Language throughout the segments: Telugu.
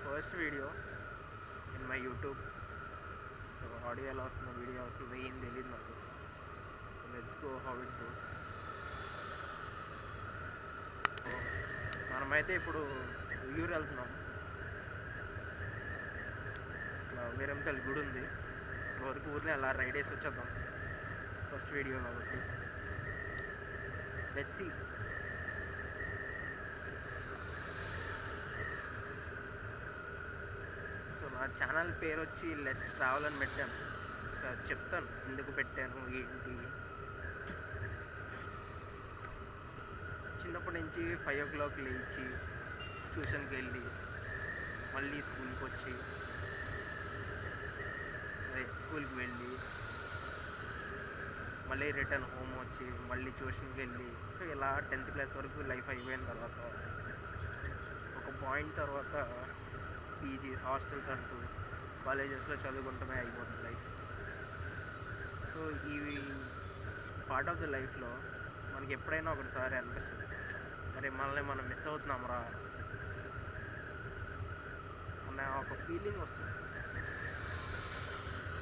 First video in my YouTube. So audio ఎలా వస్తుందో వీడియో వస్తుందో ఏం తెలియదు నాకు. So let's go how it goes. మనమైతే ఇప్పుడు ఉయ్యూరు వెళ్తున్నాం. ఇట్లా వీరంతల్ గుడి ఉంది, వరకు ఊరిని అలా రైడ్ వేసి వచ్చేద్దాం. ఫస్ట్ వీడియో కాబట్టి లెట్స్ సీ. సో నా ఛానల్ పేరు వచ్చి లెట్స్ ట్రావెల్ అని పెట్టాను. సో అది చెప్తాను ఎందుకు పెట్టాను ఏంటి. చిన్నప్పటి నుంచి 5 o'clock లేచి ట్యూషన్కి వెళ్ళి మళ్ళీ స్కూల్కి వచ్చి స్కూల్కి వెళ్ళి మళ్ళీ రిటర్న్ హోమ్ వచ్చి మళ్ళీ ట్యూషన్కి వెళ్ళి, సో ఇలా 10th క్లాస్ వరకు లైఫ్ అయిపోయిన తర్వాత ఒక పాయింట్ తర్వాత పీజీస్ హాస్టల్స్ అంటూ కాలేజెస్లో చదువుకుంటూనే అయిపోతుంది లైఫ్. సో ఈ పార్ట్ ఆఫ్ ద లైఫ్లో మనకి ఎప్పుడైనా ఒకటిసారి అనిపిస్తుంది, అరే మనల్ని మనం మిస్ అవుతున్నాం రా అన్న ఒక ఫీలింగ్ వస్తుంది.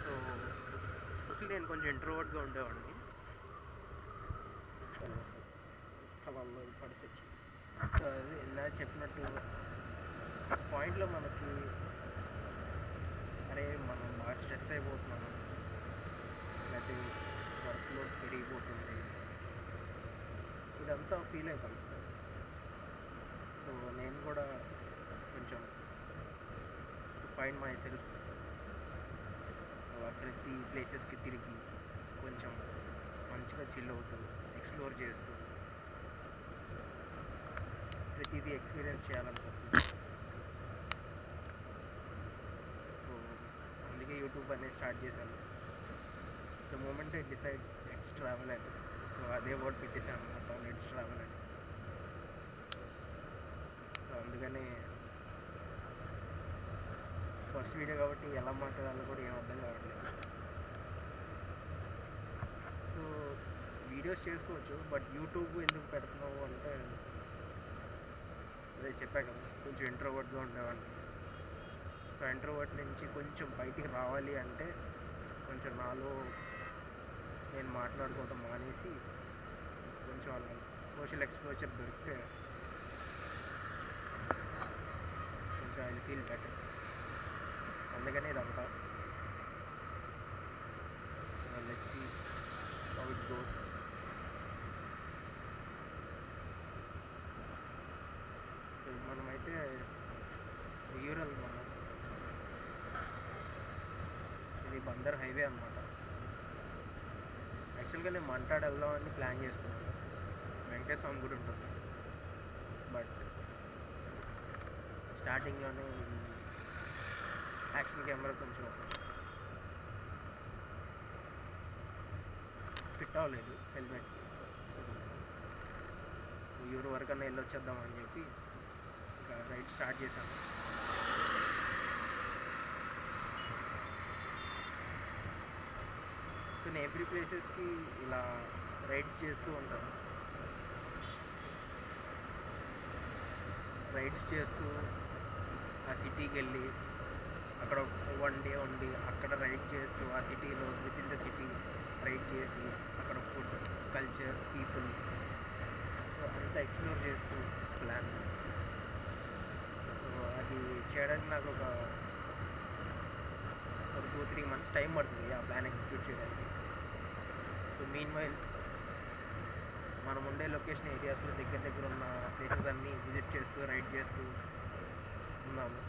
సో మోస్ట్లీ నేను కొంచెం ఇంట్రోవర్ట్గా ఉండేవాడిని. కళల్లో పడితే సో అది ఇలా చెప్పినట్టు పాయింట్లో మనకి అరే మనం బాగా స్ట్రెస్ అయిపోతున్నాము, లేకపోతే వర్క్ లోడ్ పెరిగిపోతుంది, ఇదంతా ఫీల్ అవుతాం. సో నేను కూడా కొంచెం ఫైండ్ మై సెల్ఫ్ అలా ప్రతి ప్లేసెస్కి తిరిగి కొంచెం మంచిగా చిల్ అవుతూ ఎక్స్ప్లోర్ చేస్తూ ప్రతిదీ ఎక్స్పీరియన్స్ చేయాలనుకుంటున్నాను. సో అందుకే యూట్యూబ్ అనేది స్టార్ట్ చేశాను. The moment I decide let's travel అని, సో అదే వర్డ్ పెట్టేశాను అనమాట, లెట్స్ ట్రావెల్ అని. సో అందుకనే ఫస్ట్ వీడియో కాబట్టి ఎలా మాట్లాడాలో కూడా ఏం అర్థం కావట్లేదు. సో వీడియోస్ చేసుకోవచ్చు, బట్ యూట్యూబ్ ఎందుకు పెడుతున్నావు అంటే అదే చెప్పా కదా, కొంచెం ఇంట్రోవర్ట్గా ఉండేవాడిని. సో ఇంట్రోవర్ట్ నుంచి కొంచెం బయటికి రావాలి అంటే కొంచెం నాలో నేను మాట్లాడుకోవటం మానేసి కొంచెం అలా సోషల్ ఎక్స్పోజర్ దొరికితే కొంచెం ఐ ఫీల్ బెటర్. అందుకనే ఇదంతా. So let's see how it goes. So మనమైతే ఉయ్యూరు వెళ్తున్నాము. ఇది బందర్ హైవే అనమాట. యాక్చువల్గా నేను మంటాడు వెళ్దామని ప్లాన్ చేసుకున్నాను, వెంకటేశ్వర స్వామి గుడి ఉంటుంది. బట్ స్టార్టింగ్లోనే ఈ యాక్షన్ కెమెరా కొంచెం ఫిట్ అవ్వలేదు హెల్మెట్కి. సో ఉయ్యూరు వరకన్నా వెళ్ళి వచ్చేద్దామని చెప్పి ఇంకా రైడ్ స్టార్ట్ చేశాను. సో నేను ఎవ్రీ ప్లేసెస్కి ఇలా రైడ్ చేస్తూ ఉంటాను. రైడ్స్ చేస్తూ ఆ సిటీకి వెళ్ళి అక్కడ 1 day ఉండి అక్కడ రైడ్ చేస్తూ ఆ సిటీలో with in the city ride చేసి అక్కడ ఫుడ్ కల్చర్ పీపుల్ సో అంతా ఎక్స్ప్లోర్ చేస్తూ ప్లాన్. సో అది చేయడానికి నాకు ఒక 2-3 months టైం పడుతుంది ఆ ప్లాన్ ఎగ్జిక్యూట్ చేయడానికి. సో మీన్ వైల్ మనం ఉండే లొకేషన్ ఏరియాస్లో దగ్గర దగ్గర ఉన్న ప్లేసెస్ అన్నీ విజిట్ చేస్తూ రైడ్ చేస్తూ ఉన్నాము.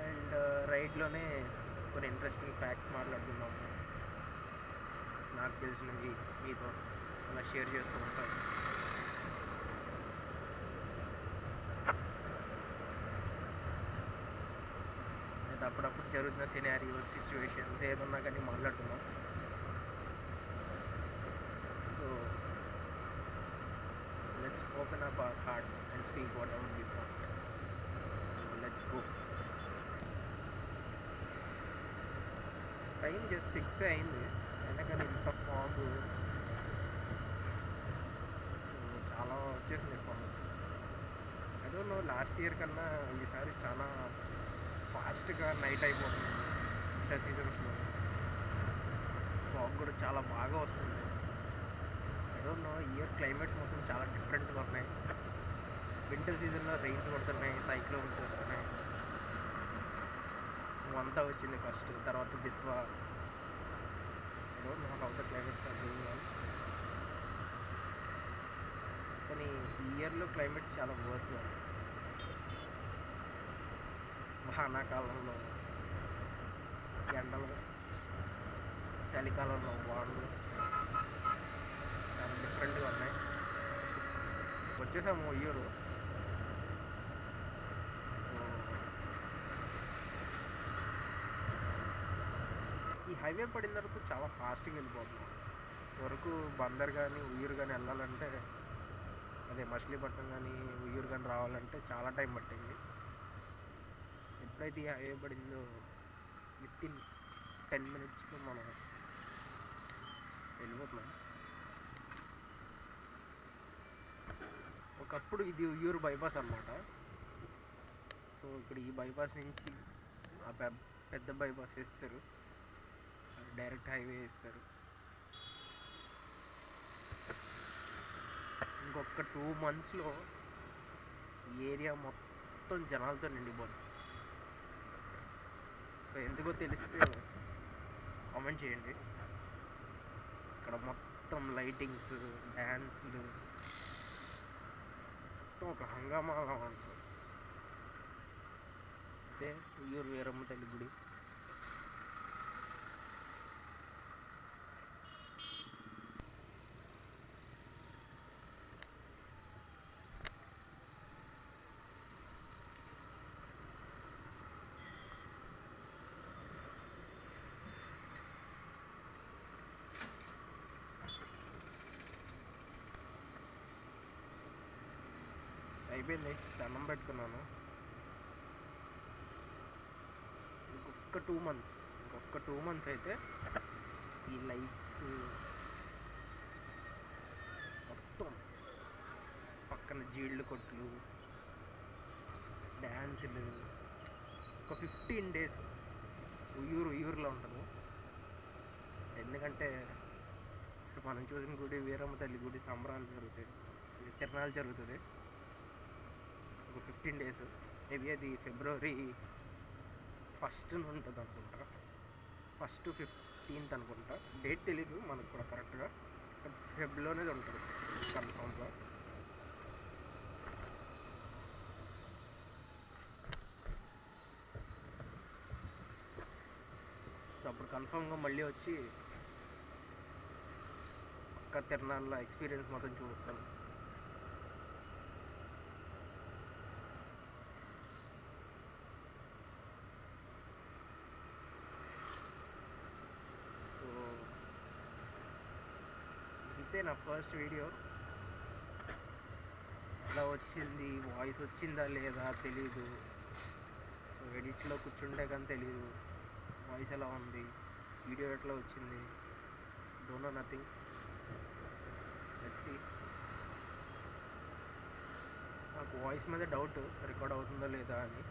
అండ్ రైడ్లోనే కొన్ని ఇంట్రెస్టింగ్ ఫ్యాక్ట్స్ మాట్లాడుకున్నాము, నాకు తెలిసినవి మీతో అలా షేర్ చేస్తూ ఉంటాను. అయితే అప్పుడప్పుడు జరుగుతున్న సినారియోస్ సిచ్యువేషన్స్ ఏదన్నా కానీ మాట్లాడుకుందాం. So let's open up our heart and speak whatever we want. So let's go. Time just 6 అయింది, అయినా కానీ ఇంత ఫాగ్. సో చాలా వచ్చేసింది ఫాగ్. ఏదో నువ్వు లాస్ట్ ఇయర్ కన్నా ఈసారి చాలా ఫాస్ట్గా నైట్ అయిపోతుంది వింటర్ సీజన్స్లో. ఫాగ్ కూడా చాలా బాగా వస్తుంది. ఏదో నో ఇయర్ క్లైమేట్స్ మొత్తం చాలా డిఫరెంట్గా ఉన్నాయి. వింటర్ సీజన్లో రెయిన్స్ పడుతున్నాయి, సైక్లోన్స్ వస్తున్నాయి. అంతా వచ్చింది ఫస్ట్, తర్వాత Biswa. I don't know how the climates are going on. కానీ ఈ ఇయర్లో క్లైమేట్ చాలా వర్స్గా ఉంది. వానాకాలంలో ఎండలు, చలికాలంలో వానలు చాలా డిఫరెంట్గా ఉన్నాయి. వచ్చేసాము ఇయర్. ఈ హైవే పడిన తర్వాత చాలా ఫాస్ట్గా వెళ్ళిపోతున్నాం. వరకు బందర్ కానీ ఉయ్యూరు కానీ వెళ్ళాలంటే, అదే మచిలీపట్నం కానీ ఉయ్యూరు కానీ రావాలంటే చాలా టైం పట్టింది. ఎప్పుడైతే ఈ హైవే పడిందో వితిన్ 10 minutesలో మనం వెళ్ళిపోతున్నాం. ఒకప్పుడు ఇది ఉయ్యూరు బైపాస్ అన్నమాట. సో ఇక్కడ ఈ బైపాస్ నుంచి ఆ పెద్ద బైపాస్ వేస్తారు, డైరెక్ట్ హైవే వేస్తారు. ఇంకొక 2 monthsలో ఈ ఏరియా మొత్తం జనాలతో నిండిపోతుంది. సో ఎందుకో తెలిస్తే కామెంట్ చేయండి. ఇక్కడ మొత్తం లైటింగ్స్, డ్యాన్స్లు, మొత్తం ఒక హంగామా ఉంటుంది. అదే ఉయ్యూరు వీరమ్మ తల్లి గుడి. అయిపోయింది, దండం పెట్టుకున్నాను. ఇంకొక టూ మంత్స్ అయితే ఈ లైట్స్ మొత్తం, పక్కన జీళ్ళు కొట్లు, డ్యాన్సులు, ఒక 15 days ఉయ్యూరులో ఉంటుంది. ఎందుకంటే ఇప్పుడు మనం చూసిన గుడి వీరమ్మ తల్లి గుడి సంబరాలు జరుగుతాయి, తిరణాలు జరుగుతుంది. ఒక 15 days, మేబీ అది February 1st ఉంటుంది అనుకుంటా, 1st to 15th అనుకుంటా, డేట్ తెలీదు మనకు కూడా కరెక్ట్గా. ఫెబ్లోనే ఉంటుంది కన్ఫామ్గా. సో అప్పుడు కన్ఫామ్గా మళ్ళీ వచ్చి పక్క తిరణాల ఎక్స్పీరియన్స్ మొత్తం చూపిస్తాను. సో ఇదే నా ఫస్ట్ వీడియో. ఎలా వచ్చింది, వాయిస్ వచ్చిందా లేదా తెలీదు. సో ఎడిట్లో కూర్చుంటే కానీ తెలీదు వాయిస్ ఎలా ఉంది, వీడియో ఎట్లా వచ్చింది. Don't know nothing. Let's see. నాకు వాయిస్ మీద డౌట్, రికార్డ్ అవుతుందో లేదా అని.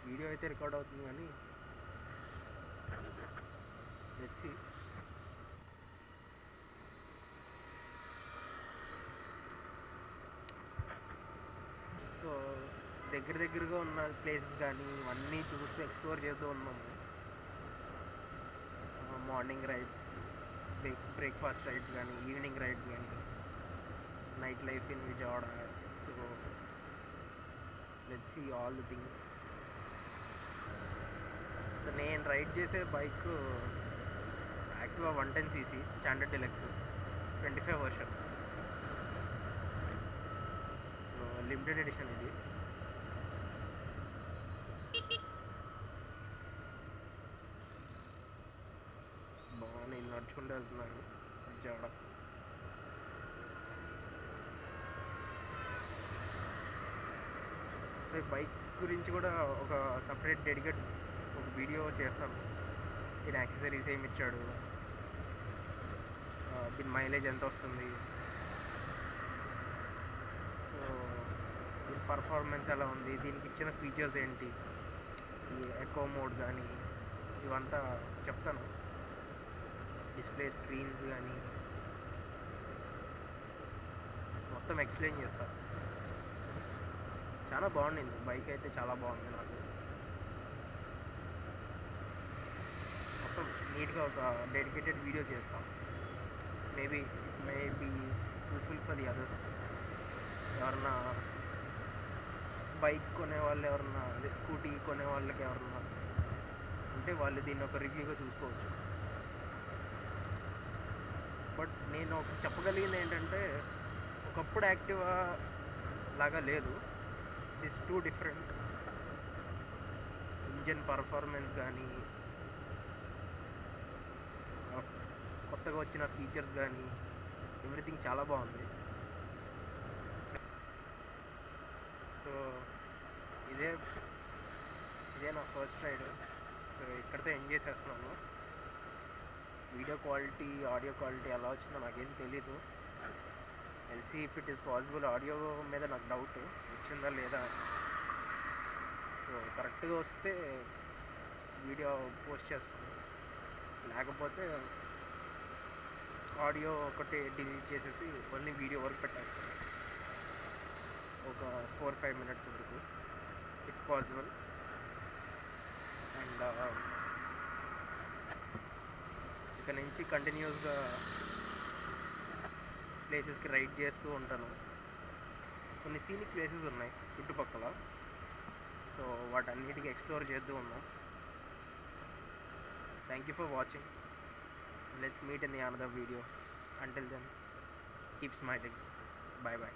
వీడియో అయితే రికార్డ్ అవుతుంది కానీ లెట్స్ సీ. సో దగ్గరగా ఉన్న ప్లేసెస్ కానీ ఇవన్నీ చూస్తూ ఎక్స్ప్లోర్ చేస్తూ ఉన్నాము. మార్నింగ్ రైడ్స్, బ్రేక్ఫాస్ట్ రైడ్స్ కానీ, ఈవినింగ్ రైడ్స్ కానీ, night life in Vijayawada. So let's see all the things. So నేను రైడ్ చేసే bike Activa 110cc standard deluxe 25 version. So limited edition ఇది. నేను నడుచుకుంటూ వెళ్తున్నాను విజయవాడ. సో ఈ బైక్ గురించి కూడా ఒక సపరేట్ డెడికేట్ ఒక వీడియో చేస్తాను. దీని యాక్సెసరీస్ ఏమి ఇచ్చాడు, దీని మైలేజ్ ఎంత వస్తుంది, సో దీని పర్ఫార్మెన్స్ ఎలా ఉంది, దీనికి ఇచ్చిన ఫీచర్స్ ఏంటి, ఈ ఎకో మోడ్ కానీ ఇవంతా చెప్తాను. డిస్ప్లే స్క్రీన్స్ కానీ మొత్తం ఎక్స్ప్లెయిన్ చేస్తా. చాలా బాగుండింది బైక్ అయితే, చాలా బాగుంది. నాకు మొత్తం నీట్గా ఒక డెడికేటెడ్ వీడియో చేస్తాం. Maybe it may be useful for the others. ఎవరన్నా బైక్ కొనే వాళ్ళు, ఎవరన్నా అదే స్కూటీ కొనే వాళ్ళకి ఎవరన్నా ఉంటే వాళ్ళు దీన్ని ఒక రివ్యూగా చూసుకోవచ్చు. బట్ నేను ఒక చెప్పగలిగింది ఏంటంటే, ఒకప్పుడు యాక్టివా లాగా లేదు. It is two different. Engine performance కానీ, కొత్తగా వచ్చిన ఫీచర్స్ కానీ, ఎవ్రీథింగ్ చాలా బాగుంది. సో ఇదే ఇదే నా ఫస్ట్ రైడ్. సో ఇక్కడితో ఎంజాయ్ చేస్తున్నాను. వీడియో క్వాలిటీ, ఆడియో క్వాలిటీ ఎలా వచ్చిందో నాకేం తెలీదు. LC if it is possible. Audio మీద నాకు డౌట్ వచ్చిందా లేదా. సో కరెక్ట్గా వస్తే వీడియో పోస్ట్ చేస్తాను, లేకపోతే ఆడియో ఒకటి డిలీట్ చేసేసి ఓన్లీ వీడియో వరకు పెట్టేస్తాను, ఒక 4-5 minutes వరకు ఇఫ్ పాసిబుల్. అండ్ ఇక నుంచి కంటిన్యూస్గా ప్లేసెస్కి రైడ్ చేస్తూ ఉంటాను. కొన్ని సీనిక్ ప్లేసెస్ ఉన్నాయి చుట్టుపక్కల, సో వాటన్నిటికీ ఎక్స్ప్లోర్ చేస్తూ ఉన్నాం. Thank you for watching. Let's meet in the another video. Until then, keep smiling. Bye bye.